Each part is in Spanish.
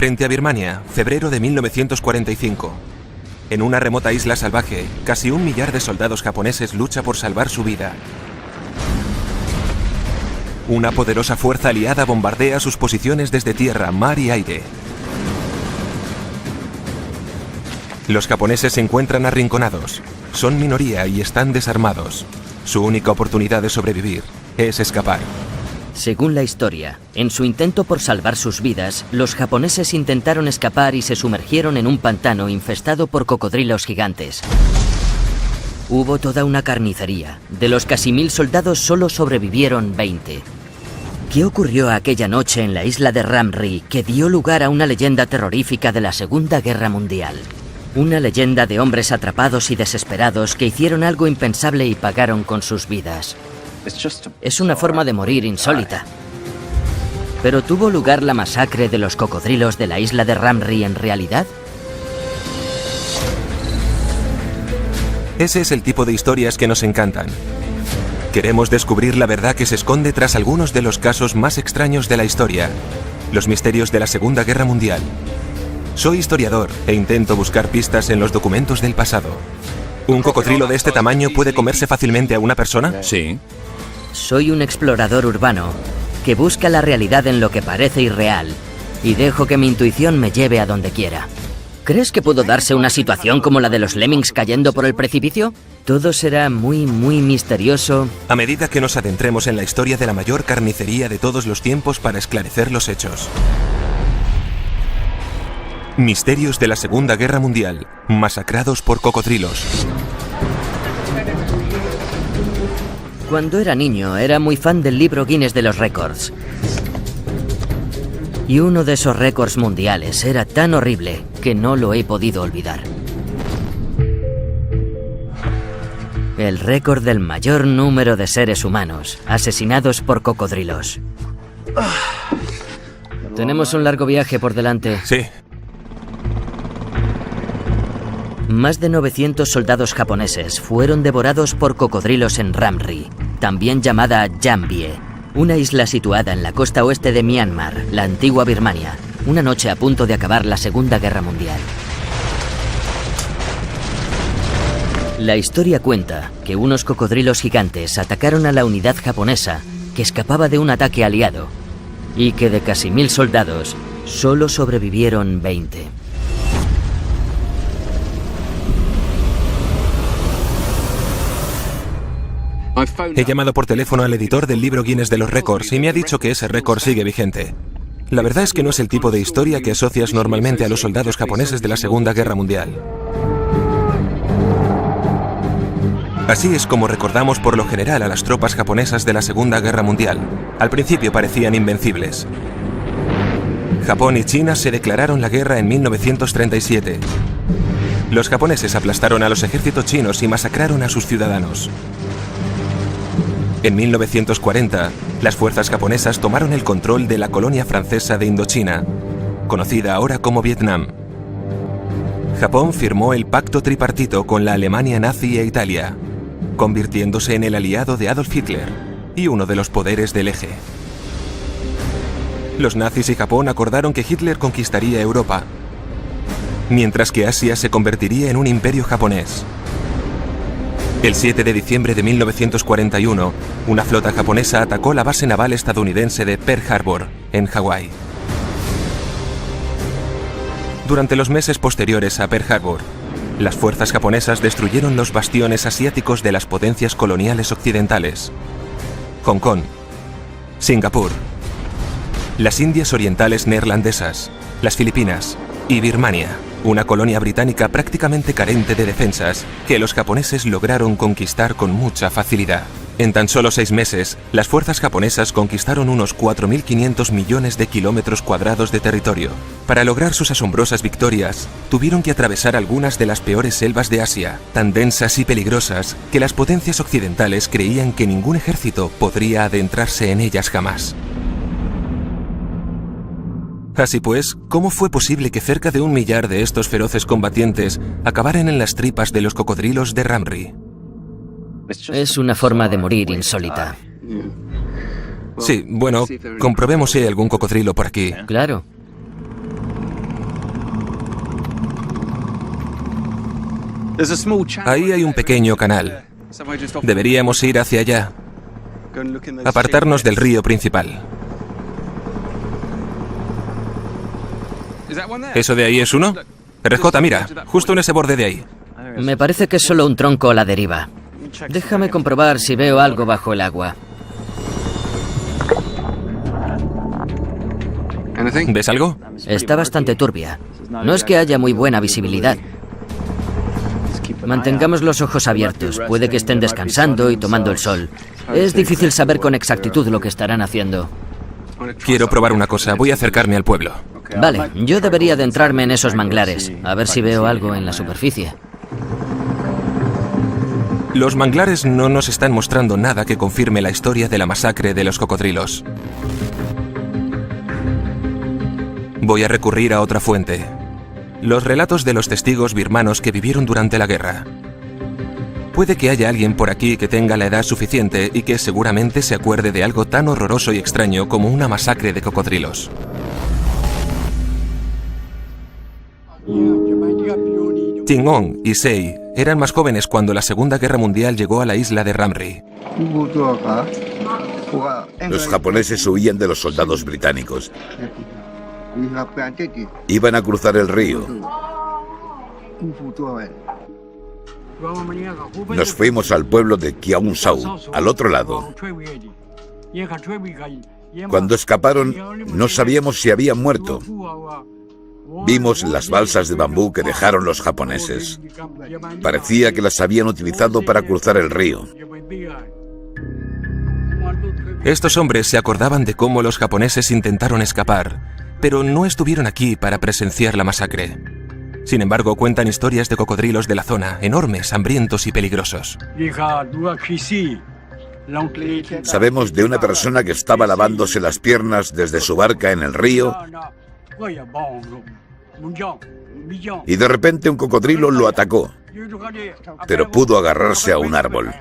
Frente a Birmania, febrero de 1945. En una remota isla salvaje, casi 1 millar de soldados japoneses lucha por salvar su vida. Una poderosa fuerza aliada bombardea sus posiciones desde tierra, mar y aire. Los japoneses se encuentran arrinconados. Son minoría y están desarmados. Su única oportunidad de sobrevivir es escapar. Según la historia, en su intento por salvar sus vidas, los japoneses intentaron escapar y se sumergieron en un pantano infestado por cocodrilos gigantes. Hubo toda una carnicería. De los casi 1000 soldados solo sobrevivieron 20. ¿Qué ocurrió aquella noche en la isla de Ram Ri que dio lugar a una leyenda terrorífica de la Segunda Guerra Mundial? Una leyenda de hombres atrapados y desesperados que hicieron algo impensable y pagaron con sus vidas. Es una forma de morir insólita. ¿Pero tuvo lugar la masacre de los cocodrilos de la isla de Ram Ri en realidad? Ese es el tipo de historias que nos encantan. Queremos descubrir la verdad que se esconde tras algunos de los casos más extraños de la historia. Los misterios de la Segunda Guerra Mundial. Soy historiador e intento buscar pistas en los documentos del pasado. ¿Un cocodrilo de este tamaño puede comerse fácilmente a una persona? Sí. Soy un explorador urbano que busca la realidad en lo que parece irreal y dejo que mi intuición me lleve a donde quiera. ¿Crees que pudo darse una situación como la de los lemmings cayendo por el precipicio? Todo será muy misterioso. A medida que nos adentremos en la historia de la mayor carnicería de todos los tiempos para esclarecer los hechos. Misterios de la Segunda Guerra Mundial, masacrados por cocodrilos. Cuando era niño, era muy fan del libro Guinness de los récords. Y uno de esos récords mundiales era tan horrible que no lo he podido olvidar. El récord del mayor número de seres humanos asesinados por cocodrilos. Tenemos un largo viaje por delante. Sí. Más de 900 soldados japoneses fueron devorados por cocodrilos en Ram Ri, también llamada Jambié, una isla situada en la costa oeste de Myanmar, la antigua Birmania, una noche a punto de acabar la Segunda Guerra Mundial. La historia cuenta que unos cocodrilos gigantes atacaron a la unidad japonesa que escapaba de un ataque aliado y que de casi 1000 soldados solo sobrevivieron 20. He llamado por teléfono al editor del libro Guinness de los récords y me ha dicho que ese récord sigue vigente. La verdad es que no es el tipo de historia que asocias normalmente a los soldados japoneses de la Segunda Guerra Mundial. Así es como recordamos por lo general a las tropas japonesas de la Segunda Guerra Mundial. Al principio parecían invencibles. Japón y China se declararon la guerra en 1937. Los japoneses aplastaron a los ejércitos chinos y masacraron a sus ciudadanos. En 1940, las fuerzas japonesas tomaron el control de la colonia francesa de Indochina, conocida ahora como Vietnam. Japón firmó el pacto tripartito con la Alemania nazi e Italia, convirtiéndose en el aliado de Adolf Hitler y uno de los poderes del eje. Los nazis y Japón acordaron que Hitler conquistaría Europa, mientras que Asia se convertiría en un imperio japonés. El 7 de diciembre de 1941, una flota japonesa atacó la base naval estadounidense de Pearl Harbor, en Hawái. Durante los meses posteriores a Pearl Harbor, las fuerzas japonesas destruyeron los bastiones asiáticos de las potencias coloniales occidentales: Hong Kong, Singapur, las Indias Orientales Neerlandesas, las Filipinas y Birmania, una colonia británica prácticamente carente de defensas que los japoneses lograron conquistar con mucha facilidad. En tan solo 6 meses, las fuerzas japonesas conquistaron unos 4.500 millones de kilómetros cuadrados de territorio. Para lograr sus asombrosas victorias, tuvieron que atravesar algunas de las peores selvas de Asia, tan densas y peligrosas que las potencias occidentales creían que ningún ejército podría adentrarse en ellas jamás. Así pues, ¿cómo fue posible que cerca de 1 millar de estos feroces combatientes acabaran en las tripas de los cocodrilos de Ram Ri? Es una forma de morir insólita. Sí, bueno, comprobemos si hay algún cocodrilo por aquí. Claro. Ahí hay un pequeño canal. Deberíamos ir hacia allá. Apartarnos del río principal. ¿Eso de ahí es uno? RJ, mira, justo en ese borde de ahí. Me parece que es solo un tronco a la deriva. Déjame comprobar si veo algo bajo el agua. ¿Ves algo? Está bastante turbia. No es que haya muy buena visibilidad. Mantengamos los ojos abiertos. Puede que estén descansando y tomando el sol. Es difícil saber con exactitud lo que estarán haciendo. Quiero probar una cosa. Voy a acercarme al pueblo. Vale, yo debería adentrarme en esos manglares. A ver si veo algo en la superficie. Los manglares no nos están mostrando nada que confirme la historia de la masacre de los cocodrilos. Voy a recurrir a otra fuente. Los relatos de los testigos birmanos que vivieron durante la guerra. Puede que haya alguien por aquí que tenga la edad suficiente y que seguramente se acuerde de algo tan horroroso y extraño como una masacre de cocodrilos. Ting-on y Sei eran más jóvenes cuando la Segunda Guerra Mundial llegó a la isla de Ramri. Los japoneses huían de los soldados británicos. Iban a cruzar el río. Nos fuimos al pueblo de Kiaungsau, al otro lado. Cuando escaparon, no sabíamos si habían muerto. Vimos las balsas de bambú que dejaron los japoneses. Parecía que las habían utilizado para cruzar el río. Estos hombres se acordaban de cómo los japoneses intentaron escapar, pero no estuvieron aquí para presenciar la masacre. Sin embargo, cuentan historias de cocodrilos de la zona, enormes, hambrientos y peligrosos. Sabemos de una persona que estaba lavándose las piernas desde su barca en el río y de repente un cocodrilo lo atacó, pero pudo agarrarse a un árbol.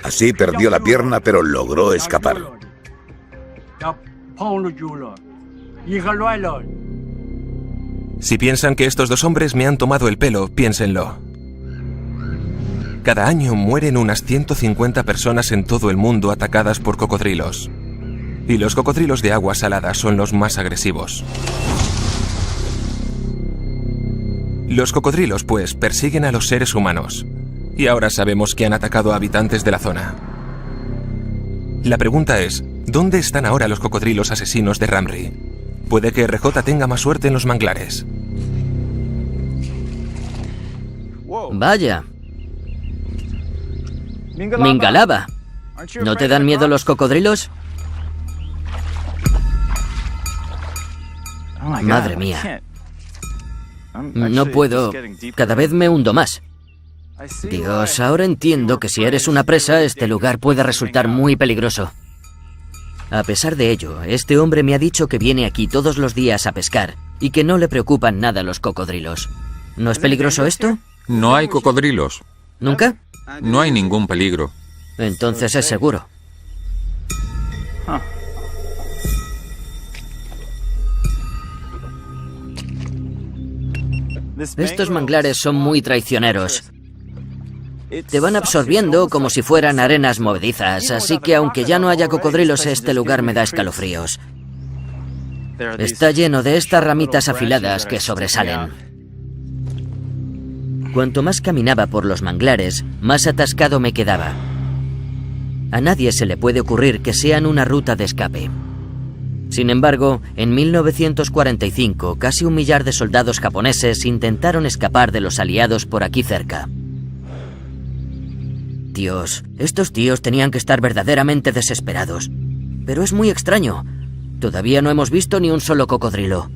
Así perdió la pierna, pero logró escapar. Si piensan que estos dos hombres me han tomado el pelo, piénsenlo. Cada año mueren unas 150 personas en todo el mundo atacadas por cocodrilos. Y los cocodrilos de agua salada son los más agresivos. Los cocodrilos, pues, persiguen a los seres humanos. Y ahora sabemos que han atacado a habitantes de la zona. La pregunta es, ¿dónde están ahora los cocodrilos asesinos de Ramri? Puede que RJ tenga más suerte en los manglares. Vaya. Mingalaba. ¿No te dan miedo los cocodrilos? Madre mía. No puedo. Cada vez me hundo más. Dios, ahora entiendo que si eres una presa, este lugar puede resultar muy peligroso. A pesar de ello, este hombre me ha dicho que viene aquí todos los días a pescar y que no le preocupan nada los cocodrilos. ¿No es peligroso esto? No hay cocodrilos. ¿Nunca? No hay ningún peligro. Entonces es seguro. Estos manglares son muy traicioneros. Te van absorbiendo como si fueran arenas movedizas, así que aunque ya no haya cocodrilos, este lugar me da escalofríos. Está lleno de estas ramitas afiladas que sobresalen. Cuanto más caminaba por los manglares, más atascado me quedaba. A nadie se le puede ocurrir que sean una ruta de escape. Sin embargo, en 1945, casi 1 millar de soldados japoneses intentaron escapar de los aliados por aquí cerca. Dios, estos tíos tenían que estar verdaderamente desesperados. Pero es muy extraño. Todavía no hemos visto ni un solo cocodrilo.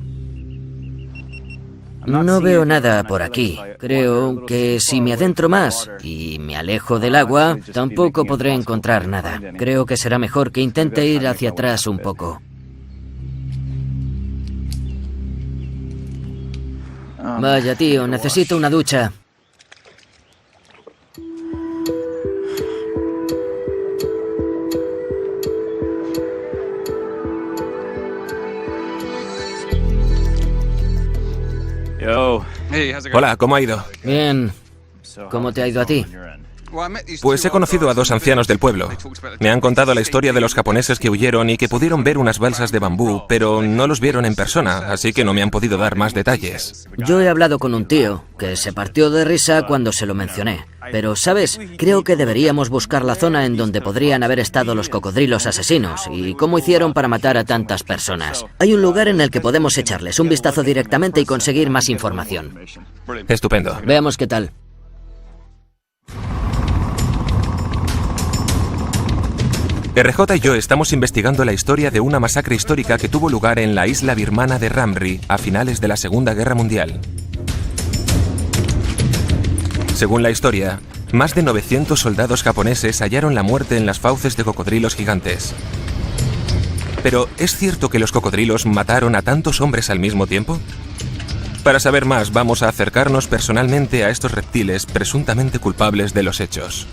No veo nada por aquí. Creo que si me adentro más y me alejo del agua, tampoco podré encontrar nada. Creo que será mejor que intente ir hacia atrás un poco. Vaya, tío, necesito una ducha. Hola, ¿cómo ha ido? Bien. ¿Cómo te ha ido a ti? Pues he conocido a dos ancianos del pueblo. Me han contado la historia de los japoneses que huyeron y que pudieron ver unas balsas de bambú, pero no los vieron en persona, así que no me han podido dar más detalles. Yo he hablado con un tío que se partió de risa cuando se lo mencioné. Pero, ¿sabes? Creo que deberíamos buscar la zona en donde podrían haber estado los cocodrilos asesinos y cómo hicieron para matar a tantas personas. Hay un lugar en el que podemos echarles un vistazo directamente y conseguir más información. Estupendo. Veamos qué tal. RJ y yo estamos investigando la historia de una masacre histórica que tuvo lugar en la isla birmana de Ramri a finales de la Segunda Guerra Mundial. Según la historia, más de 900 soldados japoneses hallaron la muerte en las fauces de cocodrilos gigantes. Pero, ¿es cierto que los cocodrilos mataron a tantos hombres al mismo tiempo? Para saber más, vamos a acercarnos personalmente a estos reptiles presuntamente culpables de los hechos.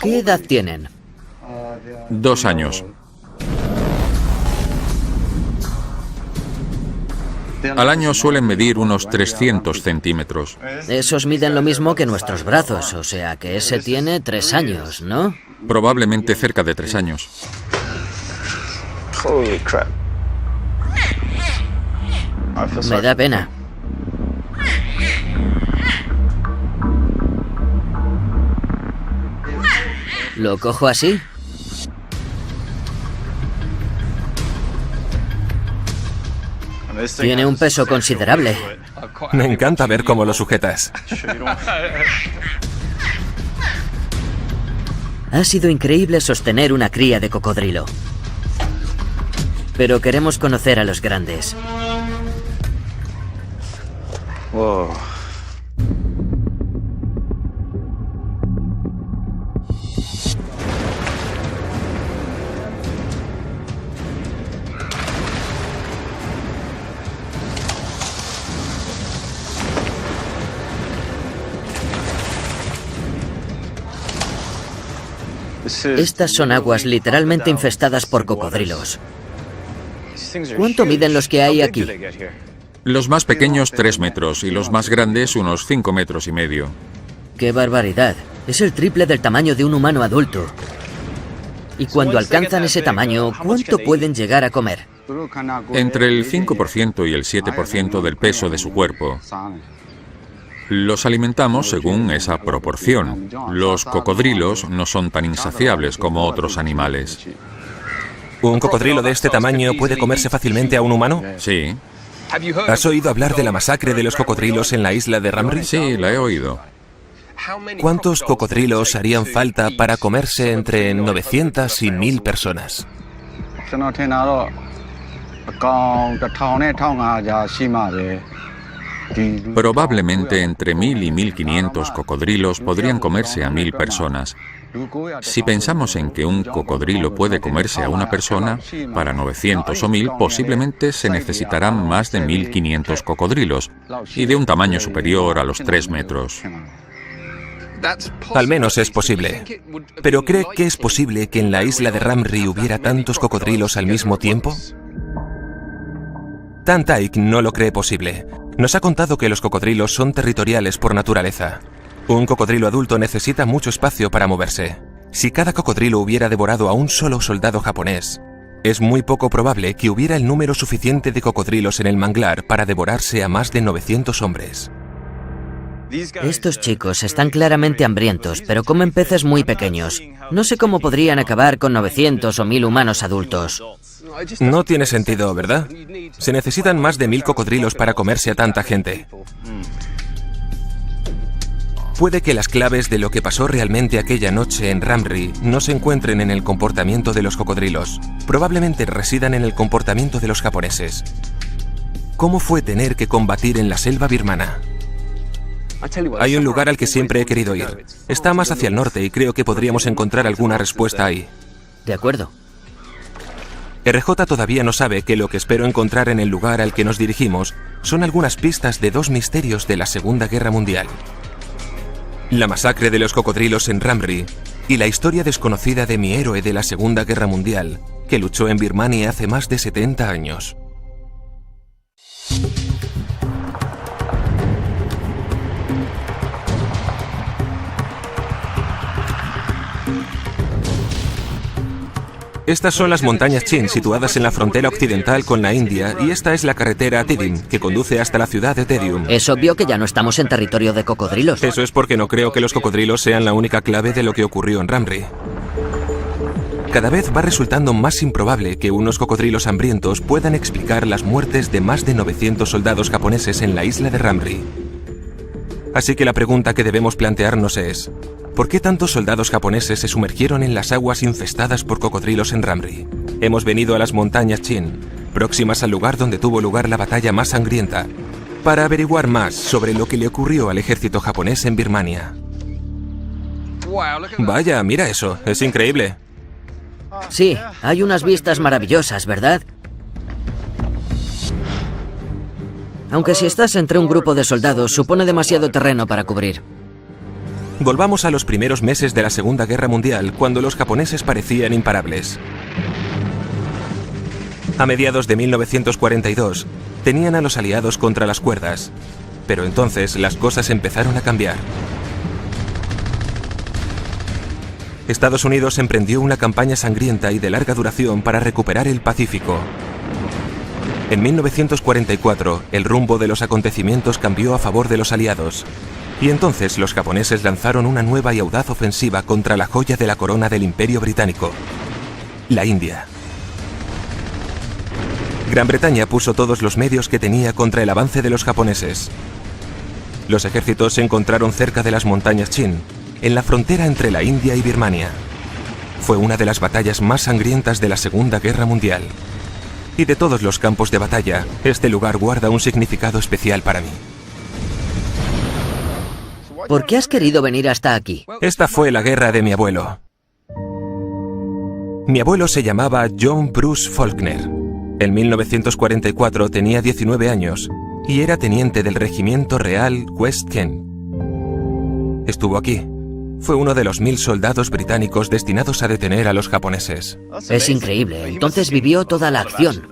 ¿Qué edad tienen? 2 años. Al año suelen medir unos 300 centímetros. Esos miden lo mismo que nuestros brazos, o sea que ese tiene 3 años, ¿no? Probablemente cerca de 3 años. Me da pena. ¿Lo cojo así? Tiene un peso considerable. Me encanta ver cómo lo sujetas. Ha sido increíble sostener una cría de cocodrilo. Pero queremos conocer a los grandes. Wow. Estas son aguas literalmente infestadas por cocodrilos. ¿Cuánto miden los que hay aquí? Los más pequeños 3 metros y los más grandes unos 5 metros y medio. ¡Qué barbaridad! Es el triple del tamaño de un humano adulto. Y cuando alcanzan ese tamaño, ¿cuánto pueden llegar a comer? Entre el 5% y el 7% del peso de su cuerpo. Los alimentamos según esa proporción. Los cocodrilos no son tan insaciables como otros animales. ¿Un cocodrilo de este tamaño puede comerse fácilmente a un humano? Sí. ¿Has oído hablar de la masacre de los cocodrilos en la isla de Ramri? Sí, la he oído. ¿Cuántos cocodrilos harían falta para comerse entre 900 y 1000 personas? Probablemente entre 1000 y 1500 cocodrilos podrían comerse a 1000 personas. Si pensamos en que un cocodrilo puede comerse a una persona, para 900 o 1000 posiblemente se necesitarán más de 1500 cocodrilos y de un tamaño superior a los 3 metros. Al menos es posible. ¿Pero cree que es posible que en la isla de Ramri hubiera tantos cocodrilos al mismo tiempo? Tan Taik no lo cree posible. Nos ha contado que los cocodrilos son territoriales por naturaleza. Un cocodrilo adulto necesita mucho espacio para moverse. Si cada cocodrilo hubiera devorado a un solo soldado japonés, es muy poco probable que hubiera el número suficiente de cocodrilos en el manglar para devorarse a más de 900 hombres. Estos chicos están claramente hambrientos, pero comen peces muy pequeños. No sé cómo podrían acabar con 900 o 1000 humanos adultos. No tiene sentido, ¿verdad? Se necesitan más de 1000 cocodrilos para comerse a tanta gente. Puede que las claves de lo que pasó realmente aquella noche en Ramri no se encuentren en el comportamiento de los cocodrilos. Probablemente residan en el comportamiento de los japoneses. ¿Cómo fue tener que combatir en la selva birmana? Hay un lugar al que siempre he querido ir. Está más hacia el norte y creo que podríamos encontrar alguna respuesta ahí. De acuerdo. RJ todavía no sabe que lo que espero encontrar en el lugar al que nos dirigimos son algunas pistas de dos misterios de la Segunda Guerra Mundial: la masacre de los cocodrilos en Ramree y la historia desconocida de mi héroe de la Segunda Guerra Mundial, que luchó en Birmania hace más de 70 años. Estas son las montañas Chin, situadas en la frontera occidental con la India, y esta es la carretera Tedim, que conduce hasta la ciudad de Tedium. Es obvio que ya no estamos en territorio de cocodrilos. Eso es porque no creo que los cocodrilos sean la única clave de lo que ocurrió en Ramree. Cada vez va resultando más improbable que unos cocodrilos hambrientos puedan explicar las muertes de más de 900 soldados japoneses en la isla de Ramree. Así que la pregunta que debemos plantearnos es: ¿por qué tantos soldados japoneses se sumergieron en las aguas infestadas por cocodrilos en Ramree? Hemos venido a las montañas Chin, próximas al lugar donde tuvo lugar la batalla más sangrienta, para averiguar más sobre lo que le ocurrió al ejército japonés en Birmania. Vaya, mira eso, es increíble. Sí, hay unas vistas maravillosas, ¿verdad? Aunque si estás entre un grupo de soldados, supone demasiado terreno para cubrir. Volvamos a los primeros meses de la Segunda Guerra Mundial, cuando los japoneses parecían imparables. A mediados de 1942, tenían a los aliados contra las cuerdas, pero entonces las cosas empezaron a cambiar. Estados Unidos emprendió una campaña sangrienta y de larga duración para recuperar el Pacífico. En 1944, el rumbo de los acontecimientos cambió a favor de los aliados, y entonces los japoneses lanzaron una nueva y audaz ofensiva contra la joya de la corona del Imperio Británico, la India. Gran Bretaña puso todos los medios que tenía contra el avance de los japoneses. Los ejércitos se encontraron cerca de las montañas Chin, en la frontera entre la India y Birmania. Fue una de las batallas más sangrientas de la Segunda Guerra Mundial. Y de todos los campos de batalla, este lugar guarda un significado especial para mí. ¿Por qué has querido venir hasta aquí? Esta fue la guerra de mi abuelo. Mi abuelo se llamaba John Bruce Faulkner. En 1944 tenía 19 años y era teniente del Regimiento Real West Kent. Estuvo aquí. Fue uno de los 1000 soldados británicos destinados a detener a los japoneses. Es increíble. Entonces vivió toda la acción.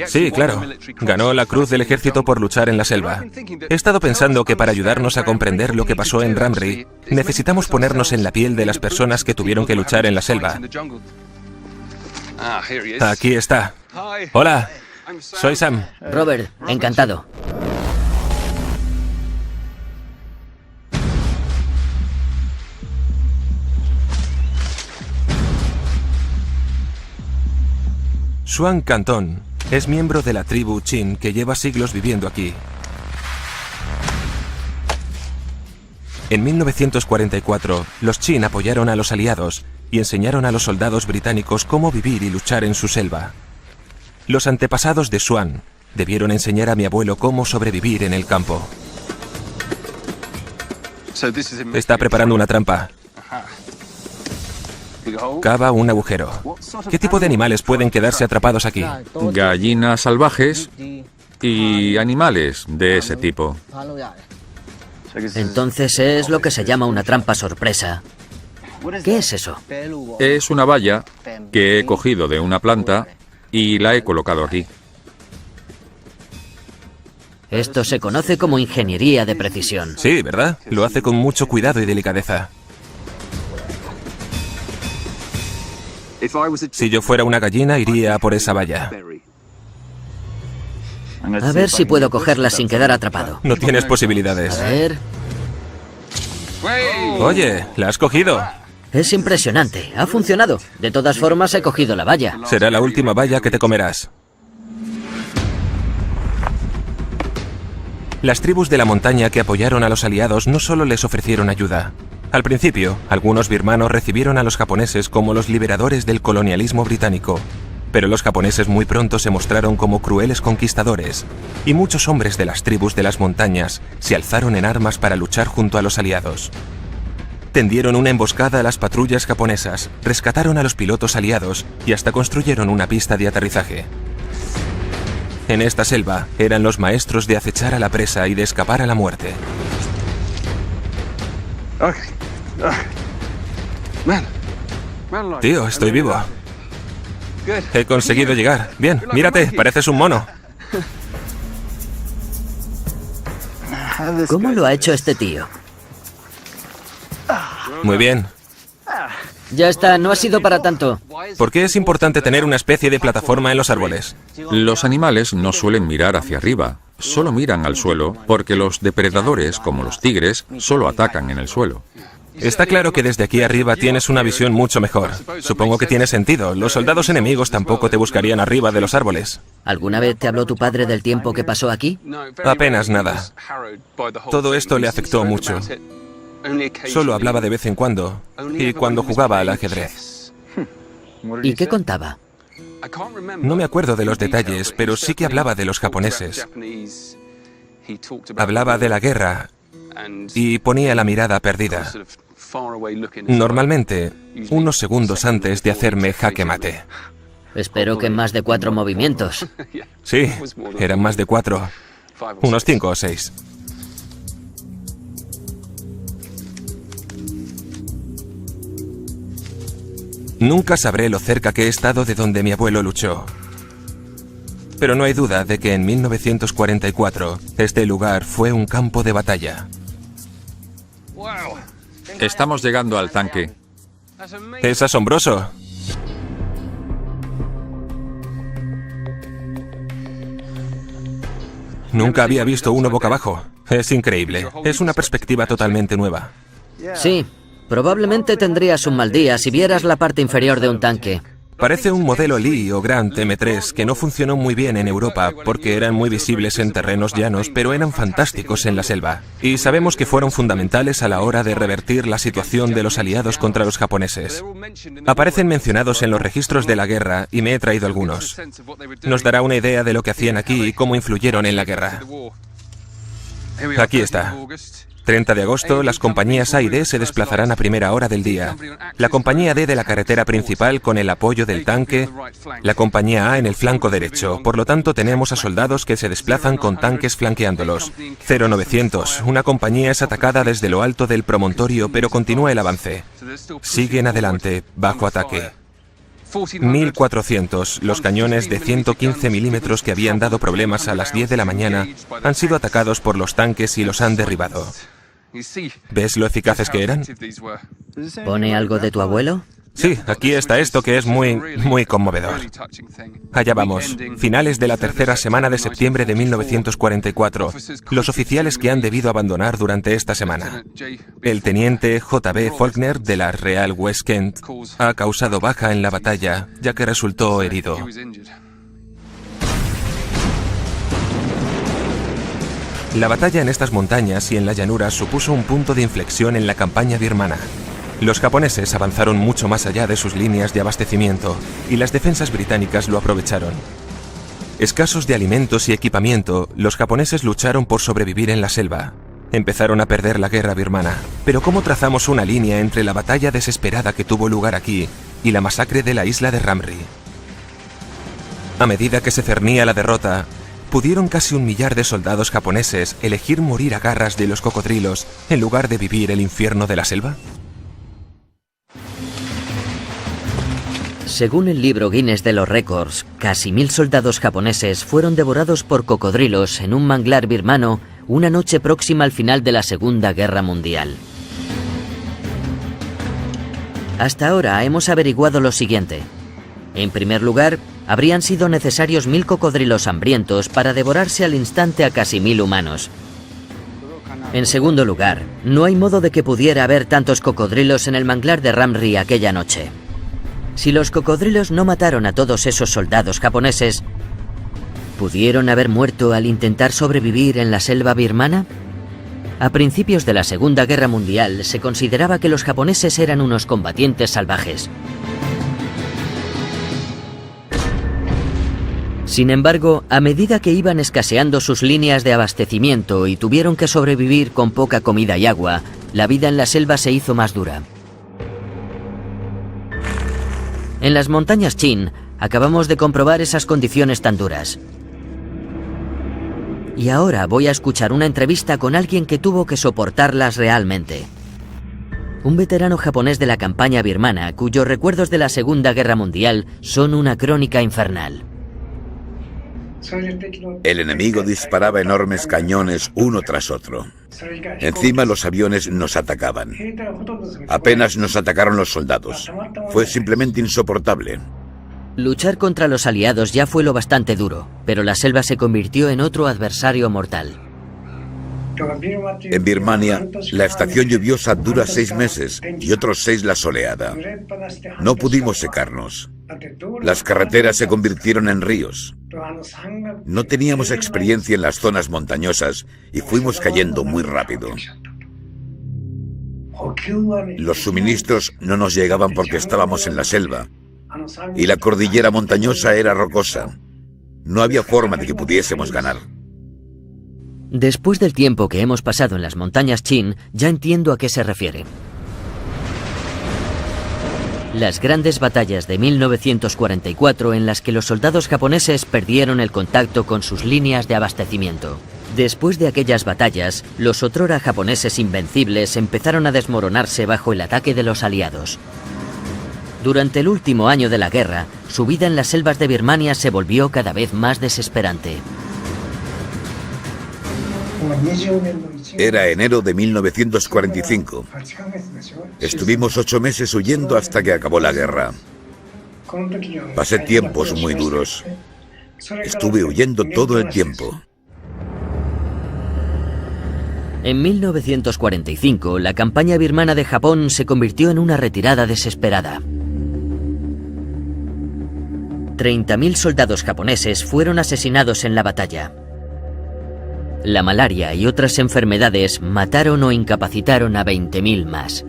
Sí, claro. Ganó la Cruz del Ejército por luchar en la selva. He estado pensando que para ayudarnos a comprender lo que pasó en Ramree, necesitamos ponernos en la piel de las personas que tuvieron que luchar en la selva. Aquí está. Hola, soy Sam. Robert, encantado. Swan Canton es miembro de la tribu Chin que lleva siglos viviendo aquí. En 1944, los Chin apoyaron a los aliados y enseñaron a los soldados británicos cómo vivir y luchar en su selva. Los antepasados de Swan debieron enseñar a mi abuelo cómo sobrevivir en el campo. Está preparando una trampa. Cava un agujero. ¿Qué tipo de animales pueden quedarse atrapados aquí? Gallinas salvajes y animales de ese tipo. Entonces es lo que se llama una trampa sorpresa. ¿Qué es eso? Es una valla que he cogido de una planta y la he colocado aquí. Esto se conoce como ingeniería de precisión. Sí, ¿verdad? Lo hace con mucho cuidado y delicadeza. Si yo fuera una gallina, iría a por esa valla. A ver si puedo cogerla sin quedar atrapado. No tienes posibilidades. A ver. Oye, la has cogido. Es impresionante. Ha funcionado. De todas formas, he cogido la valla. Será la última valla que te comerás. Las tribus de la montaña que apoyaron a los aliados no solo les ofrecieron ayuda. Al principio, algunos birmanos recibieron a los japoneses como los liberadores del colonialismo británico, pero los japoneses muy pronto se mostraron como crueles conquistadores, y muchos hombres de las tribus de las montañas se alzaron en armas para luchar junto a los aliados. Tendieron una emboscada a las patrullas japonesas, rescataron a los pilotos aliados y hasta construyeron una pista de aterrizaje. En esta selva eran los maestros de acechar a la presa y de escapar a la muerte. Tío, estoy vivo. He conseguido llegar. Bien, mírate, pareces un mono. ¿Cómo lo ha hecho este tío? Muy bien. Ya está, no ha sido para tanto. ¿Por qué es importante tener una especie de plataforma en los árboles? Los animales no suelen mirar hacia arriba, solo miran al suelo porque los depredadores, como los tigres, solo atacan en el suelo. Está claro que desde aquí arriba tienes una visión mucho mejor. Supongo que tiene sentido. Los soldados enemigos tampoco te buscarían arriba de los árboles. ¿Alguna vez te habló tu padre del tiempo que pasó aquí? Apenas nada. Todo esto le afectó mucho. Solo hablaba de vez en cuando, y cuando jugaba al ajedrez. ¿Y qué contaba? No me acuerdo de los detalles, pero sí que hablaba de los japoneses. Hablaba de la guerra y ponía la mirada perdida. Normalmente, unos segundos antes de hacerme jaque mate. Espero que en más de 4 movimientos. Sí, eran más de 4. Unos 5 o 6. Nunca sabré lo cerca que he estado de donde mi abuelo luchó. Pero no hay duda de que en 1944 este lugar fue un campo de batalla. Estamos llegando al tanque. Es asombroso. Nunca había visto uno boca abajo. Es increíble. Es una perspectiva totalmente nueva. Sí, probablemente tendrías un mal día si vieras la parte inferior de un tanque. Parece un modelo Lee o Grant M3 que no funcionó muy bien en Europa porque eran muy visibles en terrenos llanos, pero eran fantásticos en la selva. Y sabemos que fueron fundamentales a la hora de revertir la situación de los aliados contra los japoneses. Aparecen mencionados en los registros de la guerra y me he traído algunos. Nos dará una idea de lo que hacían aquí y cómo influyeron en la guerra. Aquí está. 30 de agosto, las compañías A y D se desplazarán a primera hora del día. La compañía D de la carretera principal con el apoyo del tanque, la compañía A en el flanco derecho. Por lo tanto, tenemos a soldados que se desplazan con tanques flanqueándolos. 0900, una compañía es atacada desde lo alto del promontorio, pero continúa el avance. Siguen adelante, bajo ataque. 1400, los cañones de 115 milímetros que habían dado problemas a las 10 de la mañana han sido atacados por los tanques y los han derribado. ¿Ves lo eficaces que eran? ¿Pone algo de tu abuelo? Sí, aquí está esto que es muy conmovedor. Allá vamos, finales de la tercera semana de septiembre de 1944, los oficiales que han debido abandonar durante esta semana. El teniente J.B. Faulkner de la Real West Kent ha causado baja en la batalla, ya que resultó herido. La batalla en estas montañas y en la llanura supuso un punto de inflexión en la campaña birmana. Los japoneses avanzaron mucho más allá de sus líneas de abastecimiento y las defensas británicas lo aprovecharon. Escasos de alimentos y equipamiento, los japoneses lucharon por sobrevivir en la selva. Empezaron a perder la guerra birmana. Pero ¿cómo trazamos una línea entre la batalla desesperada que tuvo lugar aquí y la masacre de la isla de Ramri? A medida que se cernía la derrota, ¿pudieron casi 1 millar de soldados japoneses elegir morir a garras de los cocodrilos en lugar de vivir el infierno de la selva? Según el libro Guinness de los récords, casi 1000 soldados japoneses fueron devorados por cocodrilos en un manglar birmano una noche próxima al final de la Segunda Guerra Mundial. Hasta ahora hemos averiguado lo siguiente. En primer lugar, habrían sido necesarios 1000 cocodrilos hambrientos para devorarse al instante a casi 1000 humanos. En segundo lugar, no hay modo de que pudiera haber tantos cocodrilos en el manglar de Ramri aquella noche. Si los cocodrilos no mataron a todos esos soldados japoneses, ¿pudieron haber muerto al intentar sobrevivir en la selva birmana? A principios de la Segunda Guerra Mundial se consideraba que los japoneses eran unos combatientes salvajes. Sin embargo, a medida que iban escaseando sus líneas de abastecimiento y tuvieron que sobrevivir con poca comida y agua, la vida en la selva se hizo más dura. En las montañas Chin, acabamos de comprobar esas condiciones tan duras. Y ahora voy a escuchar una entrevista con alguien que tuvo que soportarlas realmente. Un veterano japonés de la campaña birmana, cuyos recuerdos de la Segunda Guerra Mundial son una crónica infernal. El enemigo disparaba enormes cañones uno tras otro. Encima los aviones nos atacaban. Apenas nos atacaron los soldados. Fue simplemente insoportable. Luchar contra los aliados ya fue lo bastante duro, pero la selva se convirtió en otro adversario mortal. En Birmania, la estación lluviosa dura 6 meses y otros 6 la soleada. No pudimos secarnos. Las carreteras se convirtieron en ríos. No teníamos experiencia en las zonas montañosas y fuimos cayendo muy rápido. Los suministros no nos llegaban porque estábamos en la selva y la cordillera montañosa era rocosa. No había forma de que pudiésemos ganar. Después del tiempo que hemos pasado en las montañas Chin, ya entiendo a qué se refiere. Las grandes batallas de 1944 en las que los soldados japoneses perdieron el contacto con sus líneas de abastecimiento. Después de aquellas batallas, los otrora japoneses invencibles empezaron a desmoronarse bajo el ataque de los aliados. Durante el último año de la guerra, su vida en las selvas de Birmania se volvió cada vez más desesperante. Era enero de 1945. Estuvimos 8 meses huyendo hasta que acabó la guerra. Pasé tiempos muy duros. Estuve huyendo todo el tiempo. En 1945, la campaña birmana de Japón se convirtió en una retirada desesperada. 30.000 soldados japoneses fueron asesinados en la batalla. La malaria y otras enfermedades mataron o incapacitaron a 20.000 más.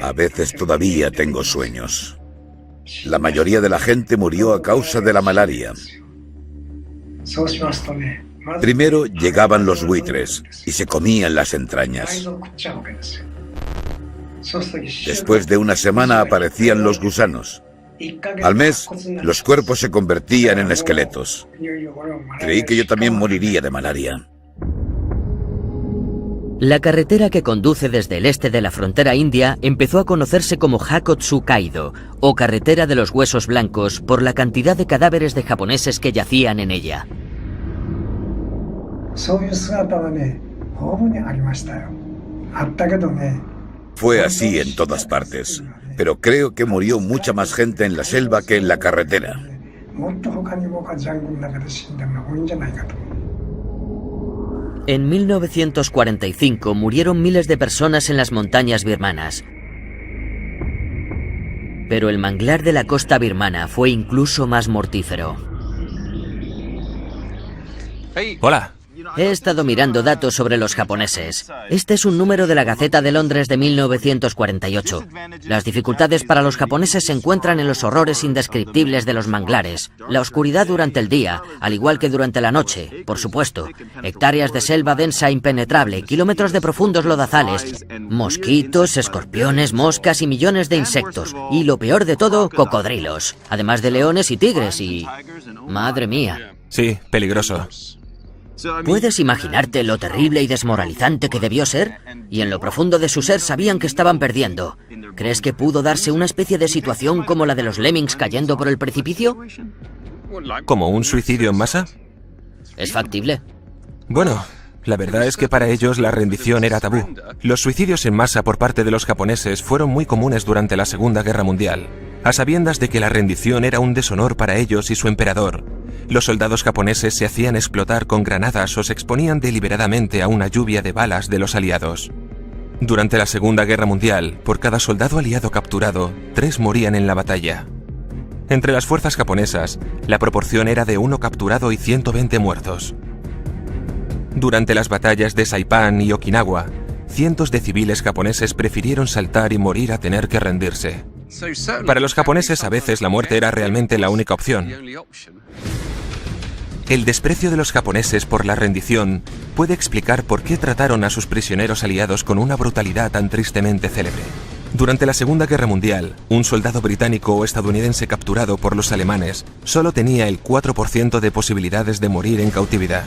A veces todavía tengo sueños. La mayoría de la gente murió a causa de la malaria. Primero llegaban los buitres y se comían las entrañas. Después de una semana aparecían los gusanos. Al mes, los cuerpos se convertían en esqueletos. Creí que yo también moriría de malaria. La carretera que conduce desde el este de la frontera india empezó a conocerse como Hakotsu-Kaido, o carretera de los huesos blancos, por la cantidad de cadáveres de japoneses que yacían en ella. Fue así en todas partes, pero creo que murió mucha más gente en la selva que en la carretera. En 1945 murieron miles de personas en las montañas birmanas. Pero el manglar de la costa birmana fue incluso más mortífero. Hola. He estado mirando datos sobre los japoneses. Este es un número de la Gaceta de Londres de 1948. Las dificultades para los japoneses se encuentran en los horrores indescriptibles de los manglares, la oscuridad durante el día, al igual que durante la noche, por supuesto, hectáreas de selva densa e impenetrable, kilómetros de profundos lodazales, mosquitos, escorpiones, moscas y millones de insectos, y lo peor de todo, cocodrilos, además de leones y tigres y... ¡Madre mía! Sí, peligroso. ¿Puedes imaginarte lo terrible y desmoralizante que debió ser? Y en lo profundo de su ser sabían que estaban perdiendo. ¿Crees que pudo darse una especie de situación como la de los lemmings cayendo por el precipicio? ¿Como un suicidio en masa? ¿Es factible? Bueno, la verdad es que para ellos la rendición era tabú. Los suicidios en masa por parte de los japoneses fueron muy comunes durante la Segunda Guerra Mundial. A sabiendas de que la rendición era un deshonor para ellos y su emperador, los soldados japoneses se hacían explotar con granadas o se exponían deliberadamente a una lluvia de balas de los aliados. Durante la Segunda Guerra Mundial, por cada soldado aliado capturado, 3 morían en la batalla. Entre las fuerzas japonesas, la proporción era de 1 capturado y 120 muertos. Durante las batallas de Saipan y Okinawa, cientos de civiles japoneses prefirieron saltar y morir a tener que rendirse. Para los japoneses, a veces la muerte era realmente la única opción. El desprecio de los japoneses por la rendición puede explicar por qué trataron a sus prisioneros aliados con una brutalidad tan tristemente célebre. Durante la Segunda Guerra Mundial, un soldado británico o estadounidense capturado por los alemanes solo tenía el 4% de posibilidades de morir en cautividad.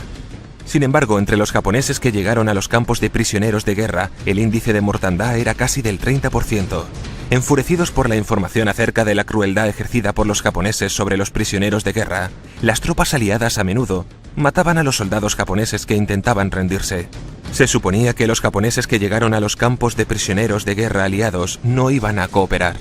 Sin embargo, entre los japoneses que llegaron a los campos de prisioneros de guerra, el índice de mortandad era casi del 30%. Enfurecidos por la información acerca de la crueldad ejercida por los japoneses sobre los prisioneros de guerra, las tropas aliadas a menudo mataban a los soldados japoneses que intentaban rendirse. Se suponía que los japoneses que llegaron a los campos de prisioneros de guerra aliados no iban a cooperar.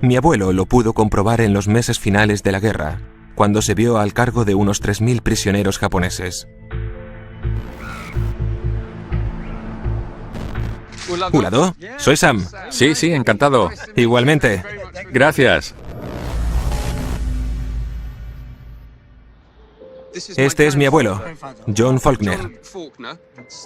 Mi abuelo lo pudo comprobar en los meses finales de la guerra, cuando se vio al cargo de unos 3.000 prisioneros japoneses. ¿Ulado? Soy Sam. Sí, encantado. Igualmente. Gracias. Este es mi abuelo, John Faulkner.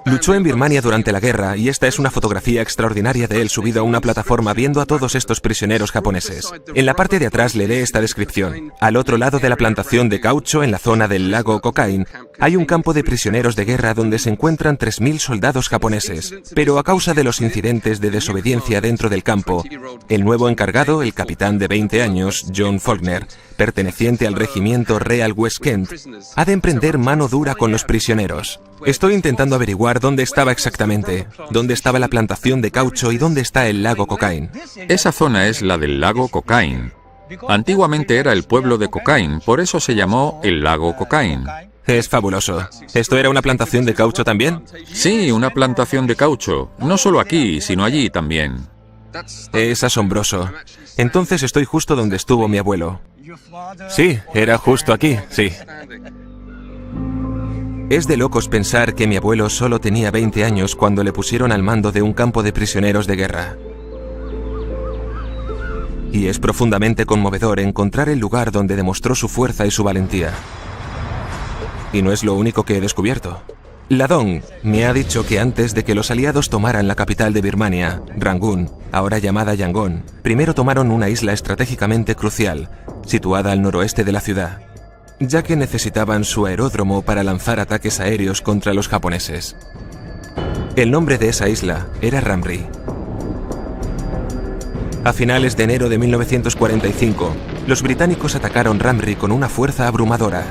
Luchó en Birmania durante la guerra y esta es una fotografía extraordinaria de él subido a una plataforma viendo a todos estos prisioneros japoneses. En la parte de atrás leeré esta descripción. Al otro lado de la plantación de caucho, en la zona del lago Kokain, hay un campo de prisioneros de guerra donde se encuentran 3.000 soldados japoneses. Pero a causa de los incidentes de desobediencia dentro del campo, el nuevo encargado, el capitán de 20 años, John Faulkner, perteneciente al regimiento Real West Kent, ha de emprender mano dura con los prisioneros. Estoy intentando averiguar dónde estaba exactamente, dónde estaba la plantación de caucho y dónde está el lago Kokain. Esa zona es la del lago Kokain. Antiguamente era el pueblo de Kokain, por eso se llamó el lago Kokain. Es fabuloso. ¿Esto era una plantación de caucho también? Sí, una plantación de caucho. No solo aquí, sino allí también. Es asombroso. Entonces estoy justo donde estuvo mi abuelo. Sí, era justo aquí, sí. Es de locos pensar que mi abuelo solo tenía 20 años cuando le pusieron al mando de un campo de prisioneros de guerra. Y es profundamente conmovedor encontrar el lugar donde demostró su fuerza y su valentía. Y no es lo único que he descubierto. Ladong me ha dicho que antes de que los aliados tomaran la capital de Birmania, Rangún, ahora llamada Yangon, primero tomaron una isla estratégicamente crucial, situada al noroeste de la ciudad, ya que necesitaban su aeródromo para lanzar ataques aéreos contra los japoneses. El nombre de esa isla era Ramri. A finales de enero de 1945, los británicos atacaron Ramri con una fuerza abrumadora.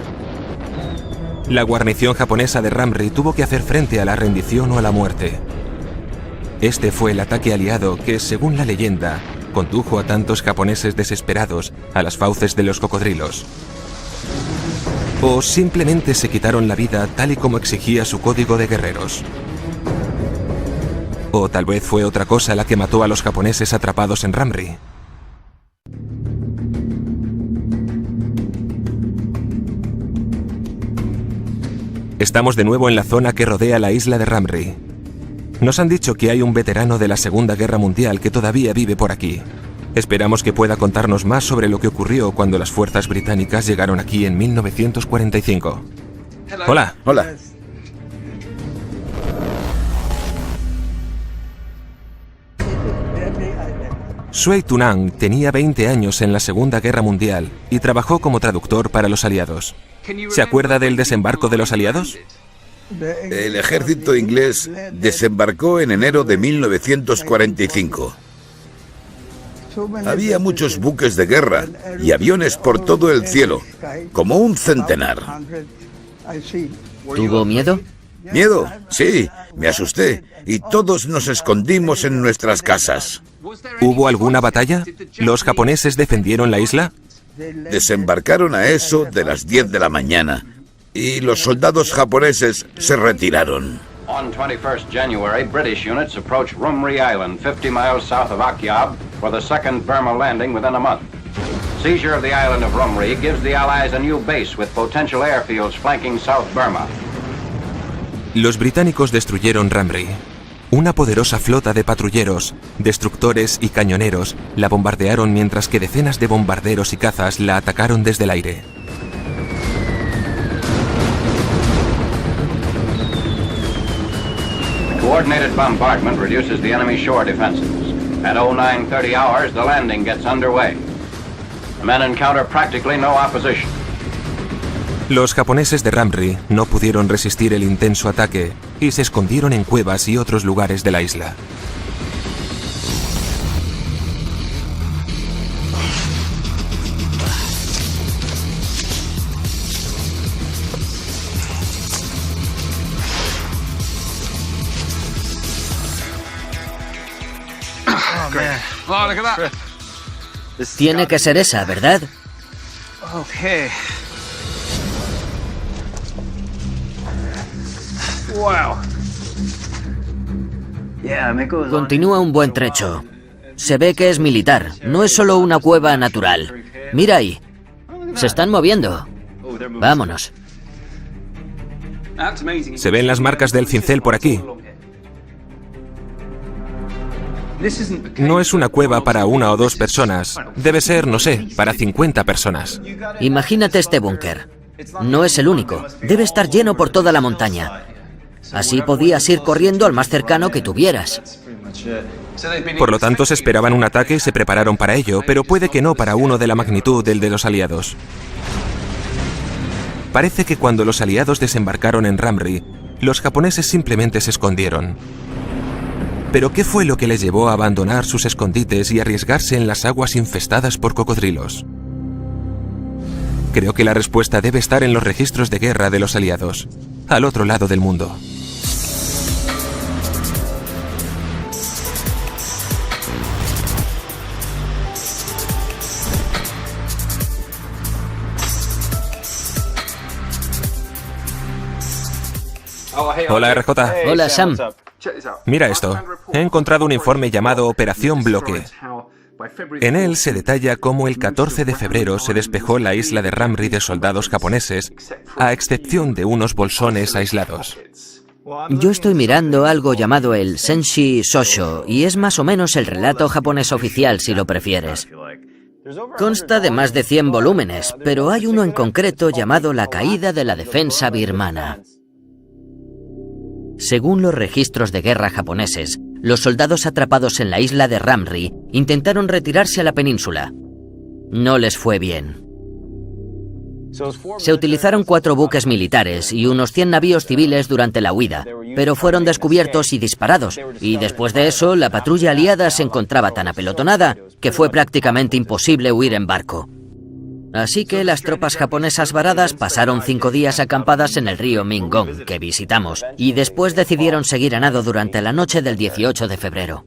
La guarnición japonesa de Ramri tuvo que hacer frente a la rendición o a la muerte. Este fue el ataque aliado que, según la leyenda, condujo a tantos japoneses desesperados a las fauces de los cocodrilos. O simplemente se quitaron la vida tal y como exigía su código de guerreros. O tal vez fue otra cosa la que mató a los japoneses atrapados en Ramri. Estamos de nuevo en la zona que rodea la isla de Ramri. Nos han dicho que hay un veterano de la Segunda Guerra Mundial que todavía vive por aquí. Esperamos que pueda contarnos más sobre lo que ocurrió cuando las fuerzas británicas llegaron aquí en 1945. Hola. Hola. Sui Tunang tenía 20 años en la Segunda Guerra Mundial y trabajó como traductor para los aliados. ¿Se acuerda del desembarco de los aliados? El ejército inglés desembarcó en enero de 1945. Había muchos buques de guerra y aviones por todo el cielo, como un centenar. ¿Tuvo miedo? ¿Miedo? Sí, me asusté y todos nos escondimos en nuestras casas. ¿Hubo alguna batalla? ¿Los japoneses defendieron la isla? Desembarcaron a eso de las 10 de la mañana y los soldados japoneses se retiraron. On 21st January, British units approached Rumri Island, 50 miles south of Akyab, for the second Burma landing within a month. Seizure of the island of Rumri gives the Allies a new base with potential airfields flanking South Burma. Los británicos destruyeron Ramri. Una poderosa flota de patrulleros, destructores y cañoneros la bombardearon mientras que decenas de bombarderos y cazas la atacaron desde el aire. Coordinated bombardment reduces the enemy shore defenses. At 0930 hours, the landing gets underway. The men encounter practically no opposition. Los japoneses de Ramri no pudieron resistir el intenso ataque y se escondieron en cuevas y otros lugares de la isla. Tiene que ser esa, ¿verdad? Okay. Wow. Continúa un buen trecho. Se ve que es militar, no es solo una cueva natural. Mira ahí. Se están moviendo. Vámonos. Se ven las marcas del cincel por aquí. No es una cueva para 1 o 2 personas. Debe ser, no sé, para 50 personas. Imagínate este búnker. No es el único. Debe estar lleno por toda la montaña. Así podías ir corriendo al más cercano que tuvieras. Por lo tanto, se esperaban un ataque y se prepararon para ello, pero puede que no para uno de la magnitud del de los aliados. Parece que cuando los aliados desembarcaron en Ramri, los japoneses simplemente se escondieron. ¿Pero qué fue lo que les llevó a abandonar sus escondites y arriesgarse en las aguas infestadas por cocodrilos? Creo que la respuesta debe estar en los registros de guerra de los aliados, al otro lado del mundo. Hola, RJ. Hola, Sam. Mira esto. He encontrado un informe llamado Operación Bloque. En él se detalla cómo el 14 de febrero se despejó la isla de Ramri de soldados japoneses, a excepción de unos bolsones aislados. Yo estoy mirando algo llamado el Senshi Shosho, y es más o menos el relato japonés oficial, si lo prefieres. Consta de más de 100 volúmenes, pero hay uno en concreto llamado La caída de la defensa birmana. Según los registros de guerra japoneses, los soldados atrapados en la isla de Ramri intentaron retirarse a la península. No les fue bien. Se utilizaron 4 buques militares y unos 100 navíos civiles durante la huida, pero fueron descubiertos y disparados, y después de eso la patrulla aliada se encontraba tan apelotonada que fue prácticamente imposible huir en barco. Así que las tropas japonesas varadas pasaron 5 días acampadas en el río Mingong, que visitamos, y después decidieron seguir a nado durante la noche del 18 de febrero.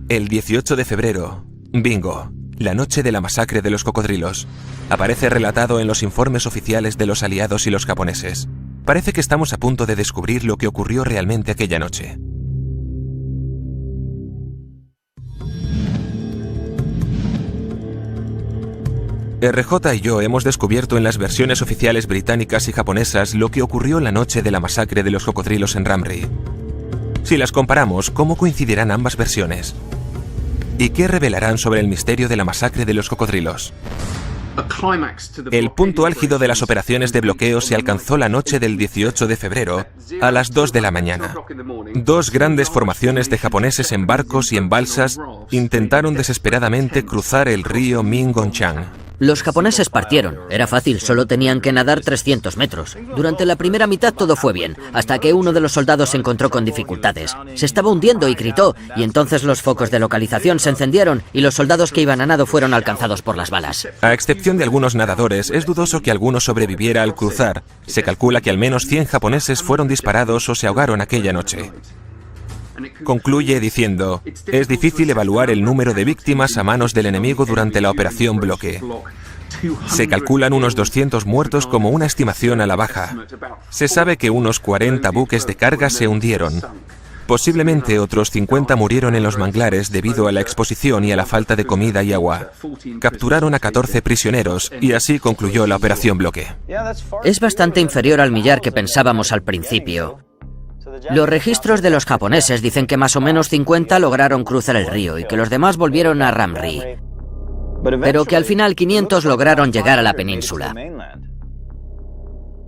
El 18 de febrero, bingo, la noche de la masacre de los cocodrilos, aparece relatado en los informes oficiales de los aliados y los japoneses. Parece que estamos a punto de descubrir lo que ocurrió realmente aquella noche. RJ y yo hemos descubierto en las versiones oficiales británicas y japonesas lo que ocurrió la noche de la masacre de los cocodrilos en Ramri. Si las comparamos, ¿cómo coincidirán ambas versiones? ¿Y qué revelarán sobre el misterio de la masacre de los cocodrilos? El punto álgido de las operaciones de bloqueo se alcanzó la noche del 18 de febrero a las 2 de la mañana. 2 grandes formaciones de japoneses en barcos y en balsas intentaron desesperadamente cruzar el río Mingongchang. Los japoneses partieron. Era fácil, solo tenían que nadar 300 metros. Durante la primera mitad todo fue bien, hasta que uno de los soldados se encontró con dificultades. Se estaba hundiendo y gritó, y entonces los focos de localización se encendieron y los soldados que iban a nado fueron alcanzados por las balas. A excepción de algunos nadadores, es dudoso que alguno sobreviviera al cruzar. Se calcula que al menos 100 japoneses fueron disparados o se ahogaron aquella noche. Concluye diciendo, es difícil evaluar el número de víctimas a manos del enemigo durante la operación Bloque. Se calculan unos 200 muertos como una estimación a la baja. Se sabe que unos 40 buques de carga se hundieron. Posiblemente otros 50 murieron en los manglares debido a la exposición y a la falta de comida y agua. Capturaron a 14 prisioneros y así concluyó la operación Bloque. Es bastante inferior al millar que pensábamos al principio. Los registros de los japoneses dicen que más o menos 50 lograron cruzar el río y que los demás volvieron a Ramri, pero que al final 500 lograron llegar a la península.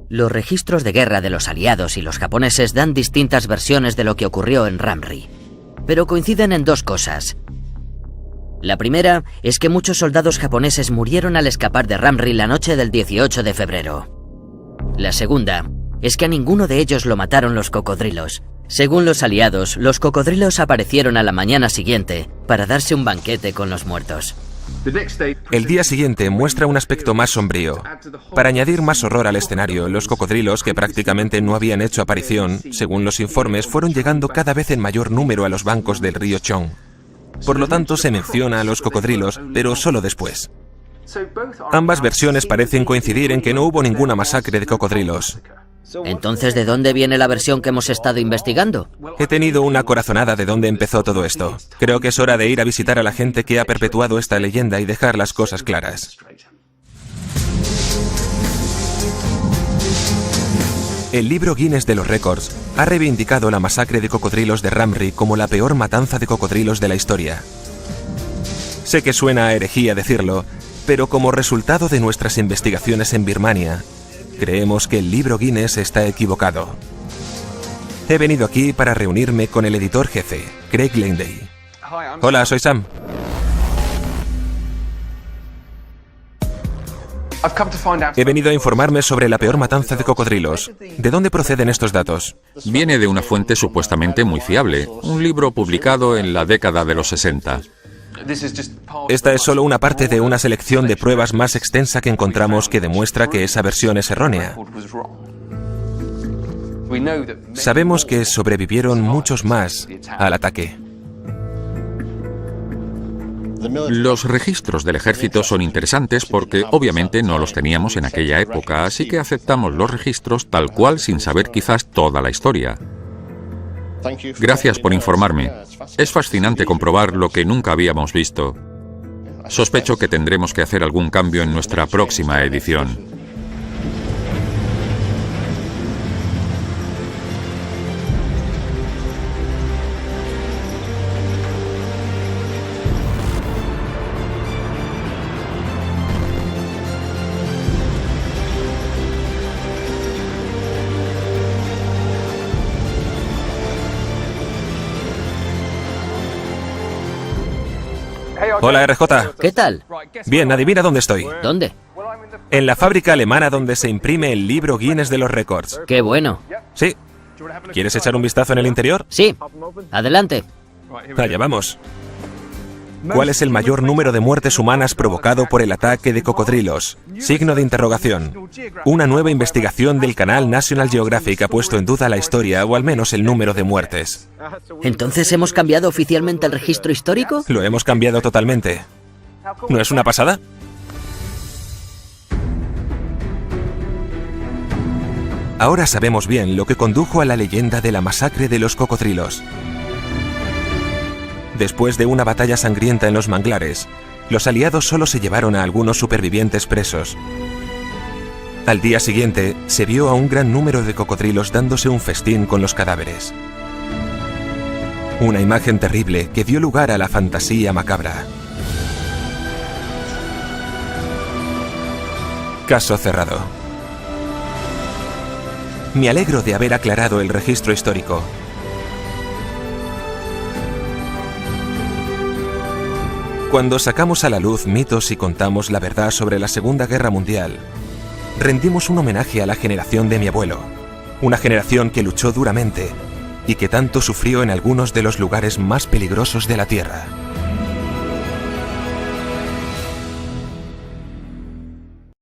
Los registros de guerra de los aliados y los japoneses dan distintas versiones de lo que ocurrió en Ramri, pero coinciden en dos cosas. La primera es que muchos soldados japoneses murieron al escapar de Ramri la noche del 18 de febrero. La segunda es que a ninguno de ellos lo mataron los cocodrilos. Según los aliados, los cocodrilos aparecieron a la mañana siguiente para darse un banquete con los muertos. El día siguiente muestra un aspecto más sombrío. Para añadir más horror al escenario, los cocodrilos, que prácticamente no habían hecho aparición, según los informes, fueron llegando cada vez en mayor número a los bancos del río Chong. Por lo tanto, se menciona a los cocodrilos, pero solo después. Ambas versiones parecen coincidir en que no hubo ninguna masacre de cocodrilos. Entonces, ¿de dónde viene la versión que hemos estado investigando? He tenido una corazonada de dónde empezó todo esto. Creo que es hora de ir a visitar a la gente que ha perpetuado esta leyenda y dejar las cosas claras. El libro Guinness de los Récords ha reivindicado la masacre de cocodrilos de Ramri como la peor matanza de cocodrilos de la historia. Sé que suena a herejía decirlo, pero como resultado de nuestras investigaciones en Birmania, creemos que el libro Guinness está equivocado. He venido aquí para reunirme con el editor jefe, Craig Landay. Hola, soy Sam. He venido a informarme sobre la peor matanza de cocodrilos. ¿De dónde proceden estos datos? Viene de una fuente supuestamente muy fiable, un libro publicado en la década de los 60. Esta es solo una parte de una selección de pruebas más extensa que encontramos que demuestra que esa versión es errónea. Sabemos que sobrevivieron muchos más al ataque. Los registros del ejército son interesantes porque obviamente no los teníamos en aquella época, así que aceptamos los registros tal cual sin saber quizás toda la historia. Gracias por informarme. Es fascinante comprobar lo que nunca habíamos visto. Sospecho que tendremos que hacer algún cambio en nuestra próxima edición. Hola, RJ. ¿Qué tal? Bien, adivina dónde estoy. ¿Dónde? En la fábrica alemana donde se imprime el libro Guinness de los Récords. ¡Qué bueno! Sí. ¿Quieres echar un vistazo en el interior? Sí. Adelante. Allá vamos. ¿Cuál es el mayor número de muertes humanas provocado por el ataque de cocodrilos? Signo de interrogación. Una nueva investigación del canal National Geographic ha puesto en duda la historia, o al menos el número de muertes. ¿Entonces hemos cambiado oficialmente el registro histórico? Lo hemos cambiado totalmente. ¿No es una pasada? Ahora sabemos bien lo que condujo a la leyenda de la masacre de los cocodrilos. Después de una batalla sangrienta en los manglares, los aliados solo se llevaron a algunos supervivientes presos. Al día siguiente, se vio a un gran número de cocodrilos dándose un festín con los cadáveres. Una imagen terrible que dio lugar a la fantasía macabra. Caso cerrado. Me alegro de haber aclarado el registro histórico. Cuando sacamos a la luz mitos y contamos la verdad sobre la Segunda Guerra Mundial, rendimos un homenaje a la generación de mi abuelo, una generación que luchó duramente y que tanto sufrió en algunos de los lugares más peligrosos de la Tierra.